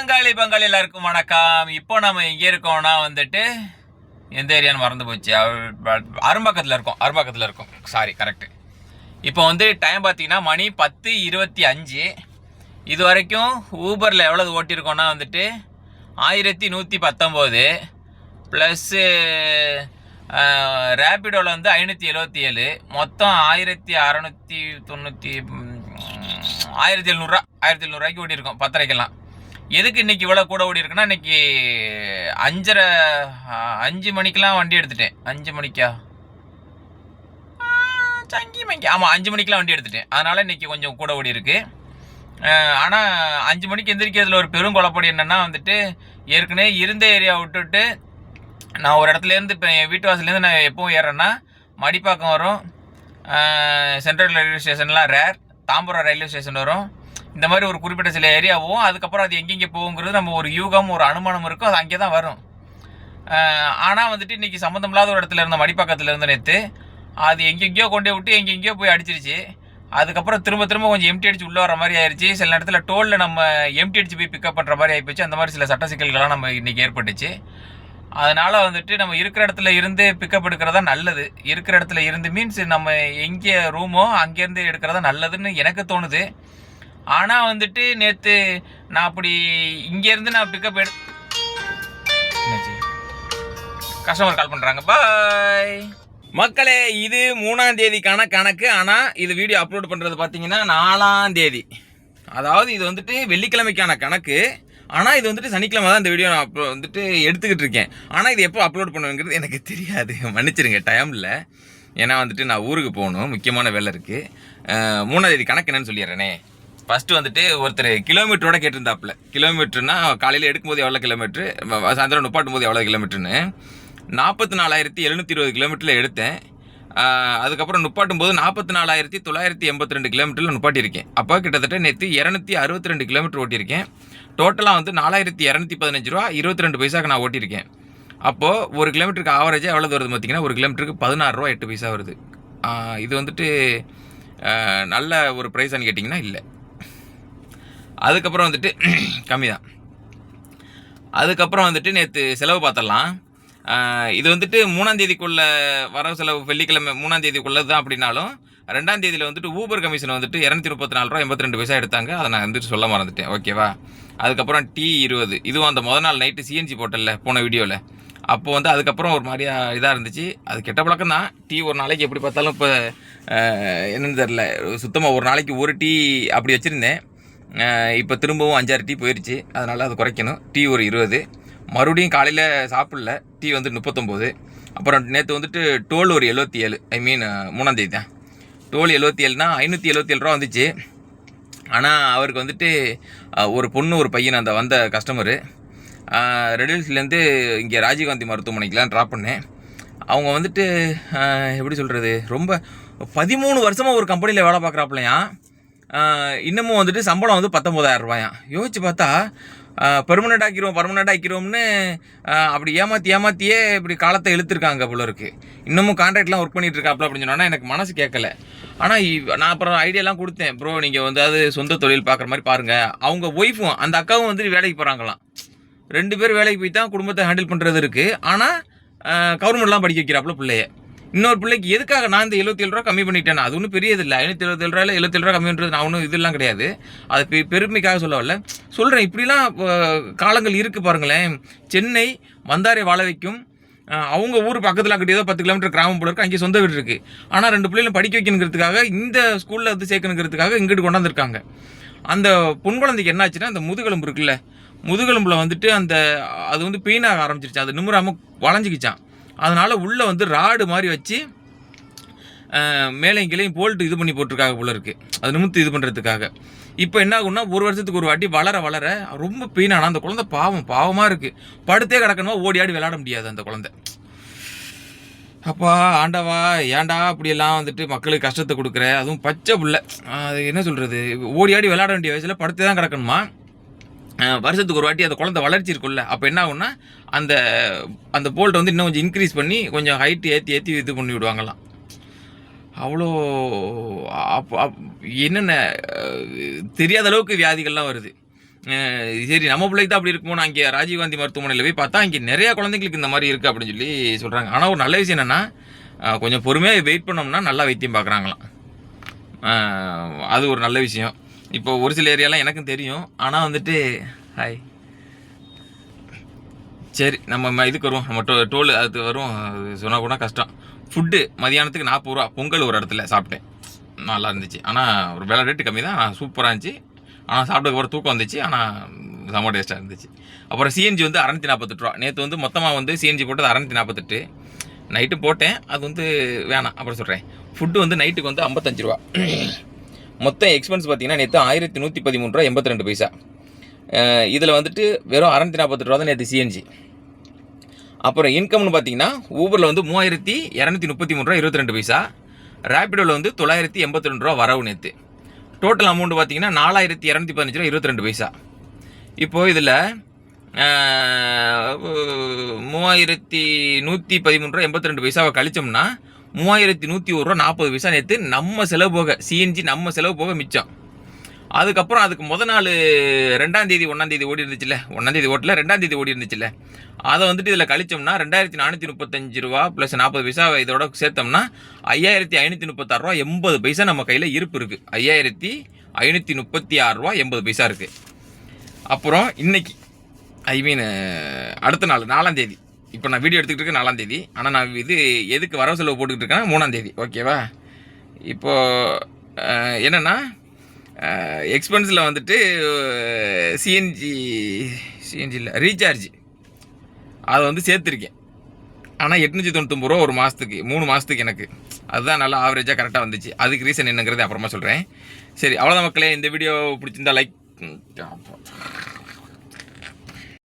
பங்காளி எல்லாருக்கும் வணக்கம். இப்போ நம்ம எங்கே இருக்கோம்னா வந்துட்டு எந்த ஏரியான்னு மறந்து போச்சு. அரும்பாக்கத்தில் இருக்கோம். Sorry, correct. இப்போ வந்து டைம் பார்த்தீங்கன்னா மணி 10:25. இது வரைக்கும் ஊபரில் எவ்வளோ ஓட்டியிருக்கோன்னா வந்துட்டு 1119 ப்ளஸ்ஸு ரேபிடோவில் வந்து 577, மொத்தம் 1700 ஓட்டியிருக்கோம் 10:30க்கெல்லாம். எதுக்கு இன்றைக்கி இவ்வளோ கூட ஓடி இருக்குன்னா, இன்றைக்கி 5 மணிக்கெலாம் வண்டி எடுத்துட்டேன். 5 மணிக்கா ஆமாம், 5 மணிக்கெலாம் வண்டி எடுத்துட்டேன். அதனால் இன்றைக்கி கொஞ்சம் கூட ஓடி இருக்குது. ஆனால் 5 மணிக்கு எந்திரிக்கிறதுல ஒரு பெரும் குழப்படி என்னென்னா வந்துட்டு, ஏற்கனவே இருந்த ஏரியா விட்டுட்டு நான் ஒரு இடத்துலேருந்து இப்போ என் வீட்டு வாசலேருந்து நான் எப்பவும் ஏறேன்னா மடிப்பாக்கம் வரும், சென்ட்ரல் ரயில்வே ஸ்டேஷன்லாம் ரேர், தாம்பரம் ரயில்வே ஸ்டேஷன் வரும். இந்த மாதிரி ஒரு குறிப்பிட்ட சில ஏரியாவும், அதுக்கப்புறம் அது எங்கெங்கே போகுங்கிறது நம்ம ஒரு யூகம், ஒரு அனுமானம் இருக்கும், அது அங்கே தான் வரும். ஆனால் வந்துட்டு இன்றைக்கி சம்மந்தம் இல்லாத ஒரு இடத்துல இருந்த மடிப்பாக்கத்தில் இருந்த நேற்று அது எங்கெங்கேயோ கொண்டே விட்டு எங்கெங்கேயோ போய் அடிச்சிருச்சு. அதுக்கப்புறம் திரும்ப கொஞ்சம் எம்டி அடிச்சு உள்ளே வர மாதிரி ஆயிடுச்சு. சில நேரத்தில் டோலில் நம்ம எம்டி அடிச்சு போய் பிக்கப் பண்ணுற மாதிரி ஆகிப்போச்சு. அந்த மாதிரி சில சட்ட சிக்கல்கள்லாம் நம்ம இன்றைக்கி ஏற்பட்டுச்சு. அதனால் வந்துட்டு நம்ம இருக்கிற இடத்துல இருந்து பிக்கப் எடுக்கிறதா நல்லது. இருக்கிற இடத்துல இருந்து மீன்ஸ் நம்ம எங்கே ரூமோ அங்கேருந்து எடுக்கிறதா நல்லதுன்னு எனக்கு தோணுது. ஆனால் வந்துட்டு நேற்று நான் அப்படி இங்கேருந்து நான் பிக்கப் கஸ்டமர் கால் பண்ணுறாங்க. பாய் மக்களே, இது 3ஆம் தேதிக்கான கணக்கு. ஆனால் இது வீடியோ அப்லோட் பண்ணுறது பார்த்தீங்கன்னா 4ஆம் தேதி. அதாவது இது வந்துட்டு வெள்ளிக்கிழமைக்கான கணக்கு. ஆனால் இது வந்துட்டு சனிக்கிழமை தான் இந்த வீடியோ நான் வந்துட்டு எடுத்துக்கிட்டு இருக்கேன். ஆனால் இது எப்போ அப்லோட் பண்ணுங்கிறது எனக்கு தெரியாது, மன்னிச்சிருங்க, டைம் இல்லை. ஏன்னா வந்துட்டு நான் ஊருக்கு போகணும், முக்கியமான வேலை இருக்குது. 3ஆம் தேதி கணக்கு என்னன்னு சொல்லிடுறேனே. ஃபஸ்ட்டு வந்துட்டு ஒருத்தர் கிலோமீட்டரோட கேட்டிருந்தாப்புல. கிலோமீட்டர்னா காலையில் எடுக்கும்போது எவ்வளோ கிலோமீட்ரு, சாயந்தரம் நுப்பாட்டும் போது எவ்வளோ கிலோமீட்டருன்னு. 44,720 கிலோமீட்டரில் எடுத்தேன். அதுக்கப்புறம் நுப்பாட்டும் போது 44,982 கிலோமீட்டரில் நுப்பாட்டியிருக்கேன். அப்போ கிட்டத்தட்ட நேற்று 262 கிலோமீட்டர் ஓட்டியிருக்கேன். டோட்டலாக வந்து 4,215 ரூபா 22 பைசாக்கு நான் ஓட்டியிருக்கேன். அப்போது ஒரு கிலோமீட்டருக்கு ஆவரேஜாக எவ்வளோ வருது பார்த்தீங்கன்னா, ஒரு கிலோமீட்டருக்கு 16 ரூபா 8 பைசா வருது. இது வந்துட்டு நல்ல ஒரு ப்ரைஸான்னு கேட்டிங்கன்னா இல்லை. அதுக்கப்புறம் வந்துட்டு கம்மி தான். அதுக்கப்புறம் வந்துட்டு நேற்று செலவு பார்த்துடலாம். இது வந்துட்டு 3ஆம் தேதிக்குள்ளே வரவு செலவு வெள்ளிக்கிழமை 3ஆம் தேதிக்குள்ளது தான். அப்படின்னாலும் 2ஆம் தேதியில் வந்துட்டு ஊபர் கமிஷன் வந்துட்டு 234 ரூபா 82 பைசா எடுத்தாங்க. அதை நான் வந்துட்டு சொல்ல மறந்துட்டேன், ஓகேவா. அதுக்கப்புறம் T20, இதுவும் அந்த முதல் நாள் நைட்டு சிஎன்ஜி போட்டல போன வீடியோவில். அப்போ வந்து அதுக்கப்புறம் ஒரு மாதிரியா இதாக இருந்துச்சு. அது கெட்ட பழக்கம் தான். டீ ஒரு நாளைக்கு எப்படி பார்த்தாலும் இப்போ என்னென்னு தெரில, சுத்தமாக ஒரு நாளைக்கு ஒரு டீ அப்படி வச்சுருந்தேன். இப்போ திரும்பவும் 5-6 டீ போயிடுச்சு. அதனால் அது குறைக்கணும். டீ ஒரு 20. மறுபடியும் காலையில் சாப்பிடல. டீ வந்து 39. அப்புறம் நேற்று வந்துட்டு டோல் ஒரு 77, ஐ மீன் 3ஆம் தேதி தான். டோல் 77னா 577 ரூபா வந்துச்சு. ஆனால் அவருக்கு வந்துட்டு ஒரு பொண்ணு ஒரு பையன் அந்த வந்த கஸ்டமரு ரெடில்ஸ்லேருந்து இங்கே ராஜீவ்காந்தி மருத்துவமனைக்கெலாம் ட்ராப் பண்ணேன். அவங்க வந்துட்டு எப்படி சொல்கிறது, ரொம்ப 13 வருஷமாக ஒரு கம்பெனியில் வேலை பார்க்குறாப்புலையா. இன்னமும் வந்துட்டு சம்பளம் வந்து 19,000 ரூபாயாம். யோசிச்சு பார்த்தா பெர்மனெண்ட் ஆக்கிடுவோம்னு அப்படி ஏமாற்றியே இப்படி காலத்தை இழுத்துருக்காங்க போல இருக்குது. இன்னமும் கான்ட்ராக்ட்லாம் ஒர்க் பண்ணிகிட்டு இருக்காப்புல அப்படின்னு சொன்னால் எனக்கு மனசு கேட்கல. ஆனால் நான் அப்புறம் ஐடியாலாம் கொடுத்தேன். ப்ரோ, நீங்கள் வந்து அது சொந்த தொழில் பார்க்குற மாதிரி பாருங்கள். அவங்க ஒய்ஃபும் அந்த அக்காவும் வந்துட்டு வேலைக்கு போகிறாங்களாம். 2 பேர் வேலைக்கு போய் தான் குடும்பத்தை ஹேண்டில் பண்ணுறது இருக்குது. ஆனால் கவர்மெண்ட்லாம் படிக்க வைக்கிறாப்புல பிள்ளைய. இன்னொரு பிள்ளைக்கு எதுக்காக நான் இந்த 77 ரூபா கம்மி பண்ணிட்டேன். அது ஒன்றும் பெரியது இல்லை. 577 ரூபாயில் 77 ரூபா கம்மி பண்ணுறது நான் ஒன்றும் இதெல்லாம் கிடையாது. அது பெருமைக்காக சொல்லவில்லை, சொல்கிறேன். இப்படிலாம் காலங்கள் இருக்குது பாருங்களேன். சென்னை வந்தாரை வாழ வைக்கும். அவங்க ஊர் பக்கத்தில் கிட்ட ஏதோ 10 கிலோமீட்டர் கிராமம் போல இருக்குது. அங்கே சொந்த வீடு இருக்குது. ஆனால் 2 பிள்ளைகளும் படிக்க வைக்கணுங்கிறதுக்காக இந்த ஸ்கூலில் வந்து சேர்க்கணுங்கிறதுக்காக இங்கிட்டு கொண்டாந்துருக்காங்க. அந்த பொன் குழந்தைக்கு என்னாச்சுன்னா, அந்த முதுகெலும்பு இருக்குல்ல, முதுகெலும்பில் வந்துட்டு அது வந்து பெயினாக ஆரம்பிச்சிருச்சு. அது நிமிராமல் வளைஞ்சிக்கிச்சான். அதனால் உள்ளே வந்து ராடு மாதிரி வச்சு மேலேயும் போல்ட்டு இது பண்ணி போட்டிருக்காங்க போல இருக்குது, அது நிமித்து இது பண்ணுறதுக்காக. இப்போ என்ன ஆகுன்னா, ஒரு வருஷத்துக்கு ஒரு வாட்டி வளர ரொம்ப பெயினானா அந்த குழந்தை பாவமாக இருக்குது. படுத்தே கிடக்கணுமா, ஓடி ஆடி விளையாட முடியாது அந்த குழந்தை. அப்பா ஆண்டவா, ஏன்டா அப்படியெல்லாம் வந்துட்டு மக்களுக்கு கஷ்டத்தை கொடுக்குற. அதுவும் பச்சை பிள்ளை, அது என்ன சொல்கிறது, ஓடி ஆடி விளையாட வேண்டிய வயசில் படுத்தே தான் கிடக்கணுமா. வருஷத்துக்கு ஒரு வாட்டி அந்த குழந்தை வளர்ச்சி இருக்குல்ல, அப்போ என்ன ஆகுன்னா அந்த போல்ட்டை வந்து இன்னும் கொஞ்சம் இன்க்ரீஸ் பண்ணி கொஞ்சம் ஹைட்டு ஏற்றி இது பண்ணி விடுவாங்களாம். அவ்வளோ என்னென்ன தெரியாத அளவுக்கு வியாதிகள்லாம் வருது. சரி நம்ம பிள்ளைக்கு தான் அப்படி இருக்குமோ, நான் இங்கே ராஜீவ்காந்தி மருத்துவமனையில் போய் பார்த்தா இங்கே நிறையா குழந்தைங்களுக்கு இந்த மாதிரி இருக்குது அப்படின்னு சொல்லி சொல்கிறாங்க. ஆனால் ஒரு நல்ல விஷயம் என்னென்னா, கொஞ்சம் பொறுமையாக வெயிட் பண்ணோம்னா நல்லா வைத்தியம் பார்க்குறாங்களாம். அது ஒரு நல்ல விஷயம். இப்போ ஒரு சில ஏரியாலாம் எனக்கும் தெரியும். ஆனால் வந்துட்டு ஹாய் சரி நம்ம இதுக்கு வருவோம். நம்ம டோல் அது வரும், அது சொன்னால் கூட கஷ்டம். ஃபுட்டு மதியானத்துக்கு 40 ரூபா பொங்கல் ஒரு இடத்துல சாப்பிட்டேன், நல்லா இருந்துச்சு. ஆனால் ஒரு விலை ரேட்டு கம்மி தான், ஆனால் சூப்பராக இருந்துச்சு. ஆனால் சாப்பிட்டதுக்கப்புறம் தூக்கம் வந்துச்சு, ஆனால் செம்ம டேஸ்ட்டாக இருந்துச்சு. அப்புறம் சிஎன்ஜி வந்து 648 ரூபா. நேற்று வந்து மொத்தமாக வந்து சிஎன்ஜி போட்டது 648. நைட்டு போட்டேன், அது வந்து வேணாம் அப்புறம் சொல்கிறேன். ஃபுட்டு வந்து நைட்டுக்கு வந்து 55 ரூபா. மொத்தம் எக்ஸ்பென்ஸ் பார்த்தீங்கன்னா நேற்று 1113 ரூபா 82 பைசா. இதில் வந்துட்டு வெறும் 648 ரூபா தான் நேற்று சிஎன்ஜி. அப்புறம் இன்கம்னு பார்த்தீங்கன்னா ஊபரில் வந்து 3233 ரூபா 22 பைசா. ரேபிடோவில் வந்து 982 ரூபா வரவு நேற்று. டோட்டல் அமௌண்ட் பார்த்தீங்கன்னா 4215 ரூபா 22 பைசா. இப்போது இதில் 3113 ரூபா 82 பைசாவை கழிச்சோம்னா 3101 ரூபா 40 பைசா நேற்று நம்ம செலவு போக, சிஎன்ஜி நம்ம செலவு போக மிச்சம். அதுக்கப்புறம் அதுக்கு நாள் 2ஆம் தேதி 1ஆம் தேதி ஓடி இருந்துச்சுல்ல, 1ஆம் தேதி ஓட்டல 2ஆம் தேதி ஓடி இருந்துச்சுல்ல, அதை வந்துட்டு இதில் கழிச்சோம்னா 2435 ரூபா ப்ளஸ் 40 பைசா இதோட சேர்த்தோம்னா 5536 ரூபா 80 பைசா நம்ம கையில் இருப்பு இருக்குது. 5536 ரூபா 80 பைசா இருக்குது. அப்புறம் இன்னைக்கு அடுத்த நாள் 4ஆம் தேதி, இப்போ நான் வீடியோ எடுத்துக்கிட்டு இருக்கேன் 4ஆம் தேதி. ஆனால் நான் இது எதுக்கு வரவு செலவு போட்டுக்கிட்டு இருக்கேன்னா 3ஆம் தேதி, ஓகேவா? இப்போது என்னென்னா எக்ஸ்பென்ஸில் வந்துட்டு சிஎன்ஜி இல்லை ரீசார்ஜ் அதை வந்து சேர்த்துருக்கேன். ஆனால் 899 ரூபா ஒரு மாதத்துக்கு 3 மாதத்துக்கு எனக்கு அதுதான் நல்லா ஆவரேஜாக கரெக்டாக வந்துச்சு. அதுக்கு ரீசன் என்னங்கிறது அப்புறமா சொல்கிறேன். சரி, அவ்வளோதான் மக்களே. இந்த வீடியோ பிடிச்சிருந்தா லைக்